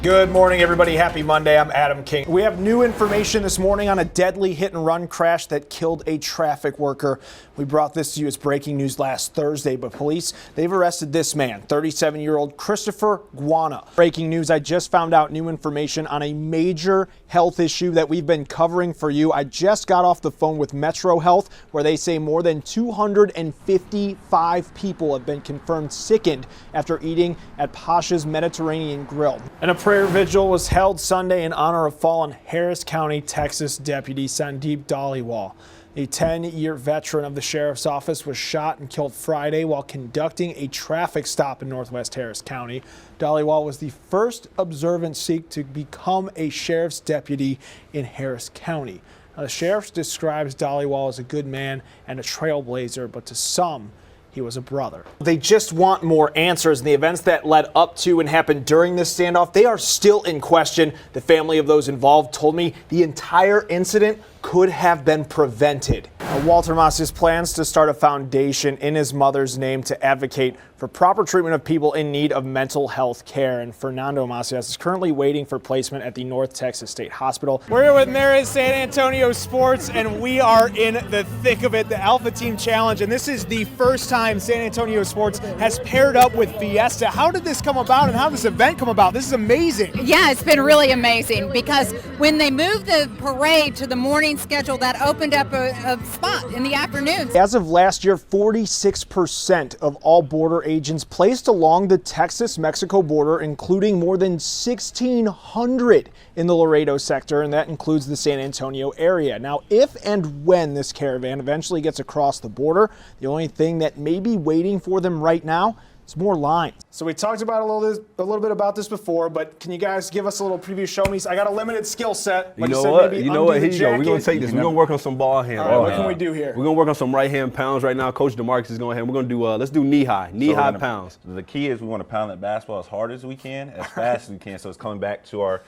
Good morning, everybody. Happy Monday. I'm Adam King. We have new information this morning on a deadly hit-and-run crash that killed a traffic worker. We brought this to you as breaking news last Thursday, but police, they've arrested this man, 37-year-old Christopher Guana. Breaking news, I just found out new information on a major health issue that we've been covering for you. I just got off the phone with Metro Health, where they say more than 255 people have been confirmed sickened after eating at Pasha's Mediterranean Grill. And a prayer vigil was held Sunday in honor of fallen Harris County, Texas Deputy Sandeep Dhaliwal. A 10-year veteran of the sheriff's office was shot and killed Friday while conducting a traffic stop in northwest Harris County. Dhaliwal was the first observant Sikh to become a sheriff's deputy in Harris County. Now, the sheriff describes Dhaliwal as a good man and a trailblazer, but to some, he was a brother. They just want more answers, and the events that led up to and happened during this standoff, they are still in question. The family of those involved told me the entire incident could have been prevented. Walter Macias plans to start a foundation in his mother's name to advocate for proper treatment of people in need of mental health care. And Fernando Macias is currently waiting for placement at the North Texas State Hospital. We're here with Maris San Antonio Sports, and we are in the thick of it, the Alpha Team Challenge. And this is the first time San Antonio Sports has paired up with Fiesta. How did this come about, and how did this event come about? This is amazing. Yeah, it's been really amazing because when they moved the parade to the morning schedule, that opened up a spot in the afternoon. As of last year, 46% of all border agents placed along the Texas-Mexico border, including more than 1,600 in the Laredo sector, and that includes the San Antonio area. Now, if and when this caravan eventually gets across the border, the only thing that may be waiting for them right now is more lines. So we talked about a little bit about this before, but can you guys give us a little preview? Show me. I got a limited skill set. You know what? Here you go. We're going to take this. We're going to work on some ball hand. All right, what can we do here? We're going to work on some right hand pounds right now. Coach DeMarcus is going ahead. We're going to do, let's do knee high pounds. The key is we want to pound that basketball as hard as we can, as fast as we can, so it's coming back to our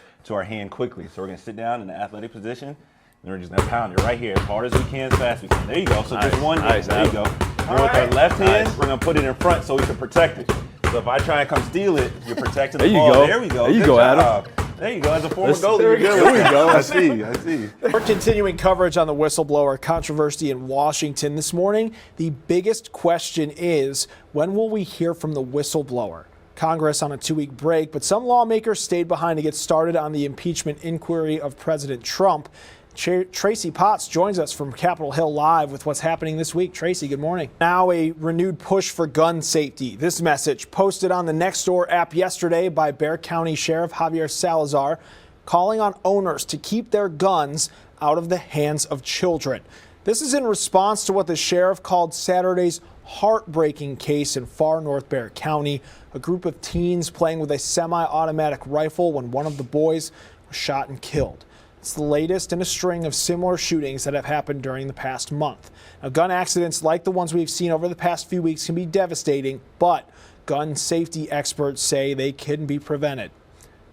hand quickly. So we're going to sit down in the athletic position, and we're just going to pound it right here as hard as we can, as fast as we can. There you go. So just one hand. There you go. And with our left hand, we're going to put it in front so we can protect it. So if I try and come steal it, you're protecting the ball. Go. There we go. There you go, Adam. There you go. As a former goalie, there we go. I see. We're continuing coverage on the whistleblower controversy in Washington this morning. The biggest question is, when will we hear from the whistleblower? Congress on a 2-week break, but some lawmakers stayed behind to get started on the impeachment inquiry of President Trump. Tracy Potts joins us from Capitol Hill Live with what's happening this week. Tracy, good morning. Now a renewed push for gun safety. This message posted on the Nextdoor app yesterday by Bexar County Sheriff Javier Salazar, calling on owners to keep their guns out of the hands of children. This is in response to what the sheriff called Saturday's heartbreaking case in far north Bexar County, a group of teens playing with a semi-automatic rifle when one of the boys was shot and killed. It's the latest in a string of similar shootings that have happened during the past month. Now, gun accidents like the ones we've seen over the past few weeks can be devastating, but gun safety experts say they can be prevented.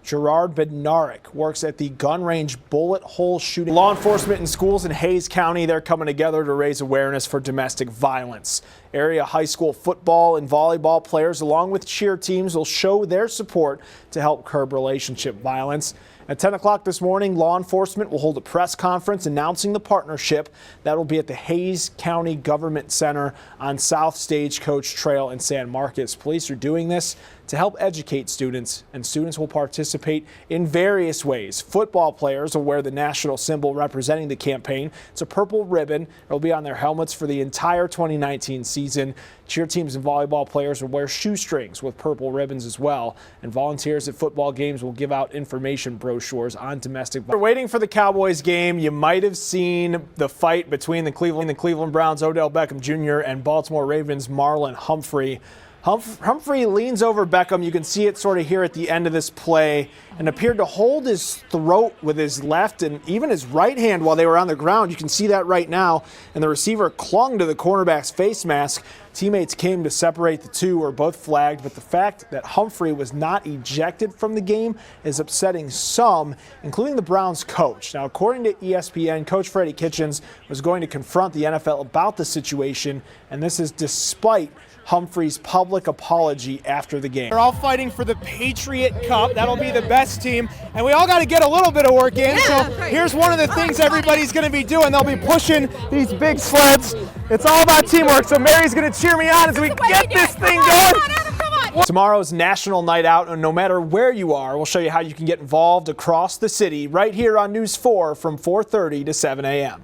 Gerard Bednarik works at the gun range Bullet Hole Shooting. Law enforcement in schools in Hays County, they're coming together to raise awareness for domestic violence. Area high school football and volleyball players, along with cheer teams, will show their support to help curb relationship violence. At 10 o'clock this morning, law enforcement will hold a press conference announcing the partnership. That will be at the Hays County Government Center on South Stagecoach Trail in San Marcos. Police are doing this to help educate students, and students will participate in various ways. Football players will wear the national symbol representing the campaign. It's a purple ribbon. It'll be on their helmets for the entire 2019 season. Cheer teams and volleyball players will wear shoestrings with purple ribbons as well. And volunteers at football games will give out information brochures on domestic violence. We're waiting for the Cowboys game. You might have seen the fight between the Cleveland Browns' Odell Beckham Jr. and Baltimore Ravens' Marlon Humphrey. Humphrey leans over Beckham. You can see it sort of here at the end of this play, and appeared to hold his throat with his left and even his right hand while they were on the ground. You can see that right now. And the receiver clung to the cornerback's face mask. Teammates came to separate the two, were both flagged, but the fact that Humphrey was not ejected from the game is upsetting some, including the Browns coach. Now, according to ESPN, Coach Freddie Kitchens was going to confront the NFL about the situation, and this is despite Humphrey's public apology after the game. They're all fighting for the Patriot Cup. That'll be the best team. And we all got to get a little bit of work in. So here's one of the things everybody's going to be doing. They'll be pushing these big sleds. It's all about teamwork. So Mary's going to cheer me on as we get this thing going. Tomorrow's National Night Out, and no matter where you are, we'll show you how you can get involved across the city right here on News 4 from 4:30 to 7 a.m.